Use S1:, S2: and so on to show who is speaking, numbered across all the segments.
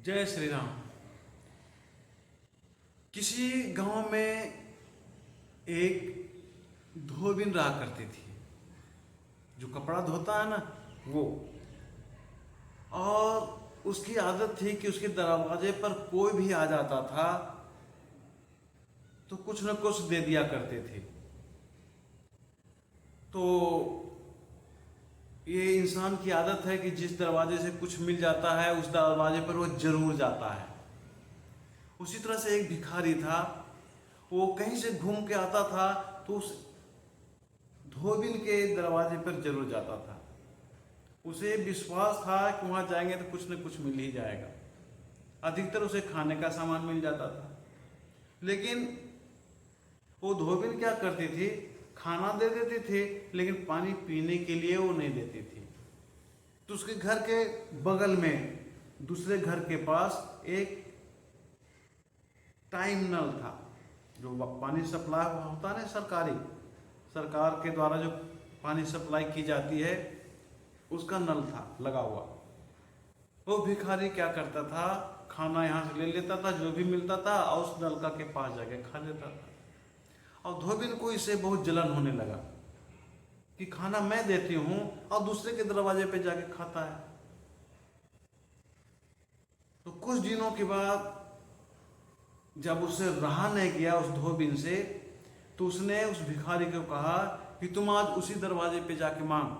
S1: जय श्री राम। किसी गांव में एक धोबिन रहा करती थी, जो कपड़ा धोता है ना वो। और उसकी आदत थी कि उसके दरवाजे पर कोई भी आ जाता था तो कुछ न कुछ दे दिया करते थे। तो ये इंसान की आदत है कि जिस दरवाजे से कुछ मिल जाता है उस दरवाजे पर वो जरूर जाता है। उसी तरह से एक भिखारी था, वो कहीं से घूम के आता था तो उस धोबिन के दरवाजे पर जरूर जाता था। उसे विश्वास था कि वहां जाएंगे तो कुछ न कुछ मिल ही जाएगा। अधिकतर उसे खाने का सामान मिल जाता था, लेकिन वो धोबिन क्या करती थी, खाना दे देती थी लेकिन पानी पीने के लिए वो नहीं देती थी। तो उसके घर के बगल में दूसरे घर के पास एक टाइम नल था, जो पानी सप्लाई होता है ना, सरकार के द्वारा जो पानी सप्लाई की जाती है उसका नल था लगा हुआ। वो भिखारी क्या करता था, खाना यहाँ से ले लेता था जो भी मिलता था और उस नलका के पास जाके खा लेता था। और धोबिन को इससे बहुत जलन होने लगा कि खाना मैं देती हूँ और दूसरे के दरवाजे पे जाके खाता है। तो कुछ दिनों के बाद जब उसे रहा नहीं गया उस धोबिन से, तो उसने उस भिखारी को कहा कि तुम आज उसी दरवाजे पे जाके मांग,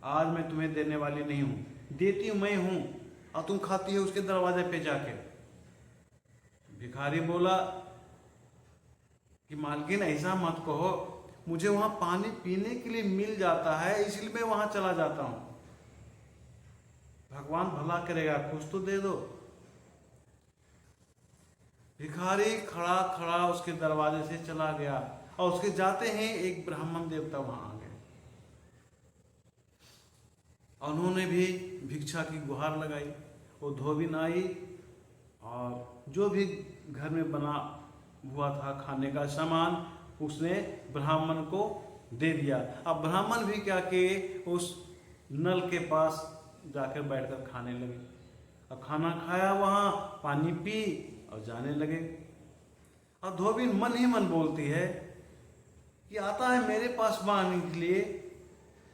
S1: आज मैं तुम्हें देने वाली नहीं हूं, देती हूं मैं हूं और तुम खाती हो उसके दरवाजे पे जाके। भिखारी बोला कि मालकिन ऐसा मत कहो, मुझे वहां पानी पीने के लिए मिल जाता है इसलिए मैं वहां चला जाता हूं। भगवान भला करेगा, कुछ तो दे दो। भिखारी खड़ा खड़ा उसके दरवाजे से चला गया और उसके जाते ही एक ब्राह्मण देवता वहां आ गए। उन्होंने भी भिक्षा की गुहार लगाई। वो धोबिन आई और जो भी घर में बना हुआ था खाने का सामान उसने ब्राह्मण को दे दिया। अब ब्राह्मण भी क्या कि उस नल के पास जाकर बैठकर खाने लगे। अब खाना खाया, वहां पानी पी और जाने लगे। और धोबिन मन ही मन बोलती है कि आता है मेरे पास मांगने के लिए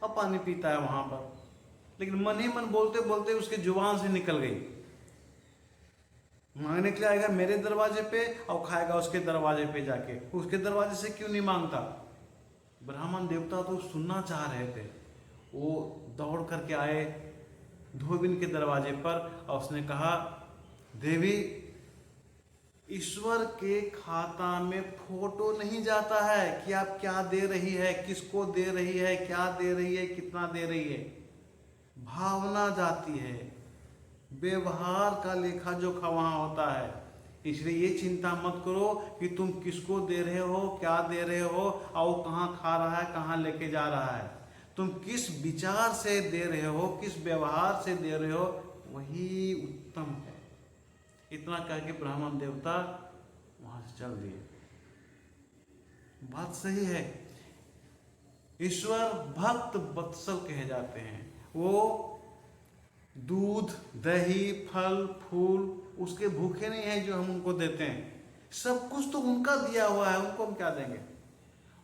S1: और पानी पीता है वहां पर, लेकिन मन ही मन बोलते बोलते उसके जुबान से निकल गई, मांगने के लिए आएगा मेरे दरवाजे पे और खाएगा उसके दरवाजे पे जाके, उसके दरवाजे से क्यों नहीं मांगता। ब्राह्मण देवता तो सुनना चाह रहे थे, वो दौड़ करके आए धोबिन के दरवाजे पर और उसने कहा, देवी, ईश्वर के खाता में फोटो नहीं जाता है कि आप क्या दे रही है, किसको दे रही है, क्या दे रही है, कितना दे रही है। भावना जाती है, व्यवहार का लेखा जोखा वहां होता है। इसलिए ये चिंता मत करो कि तुम किसको दे रहे हो, क्या दे रहे हो और वो कहाँ खा रहा है, कहाँ लेके जा रहा है। तुम किस विचार से दे रहे हो, किस व्यवहार से दे रहे हो, वही उत्तम है। इतना कह के ब्राह्मण देवता वहां से चल दिए। बात सही है, ईश्वर भक्त वत्सल कहे जाते हैं। वो दूध, दही, फल, फूल उसके भूखे नहीं है जो हम उनको देते हैं, सब कुछ तो उनका दिया हुआ है, उनको हम क्या देंगे।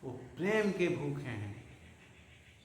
S1: वो प्रेम के भूखे हैं,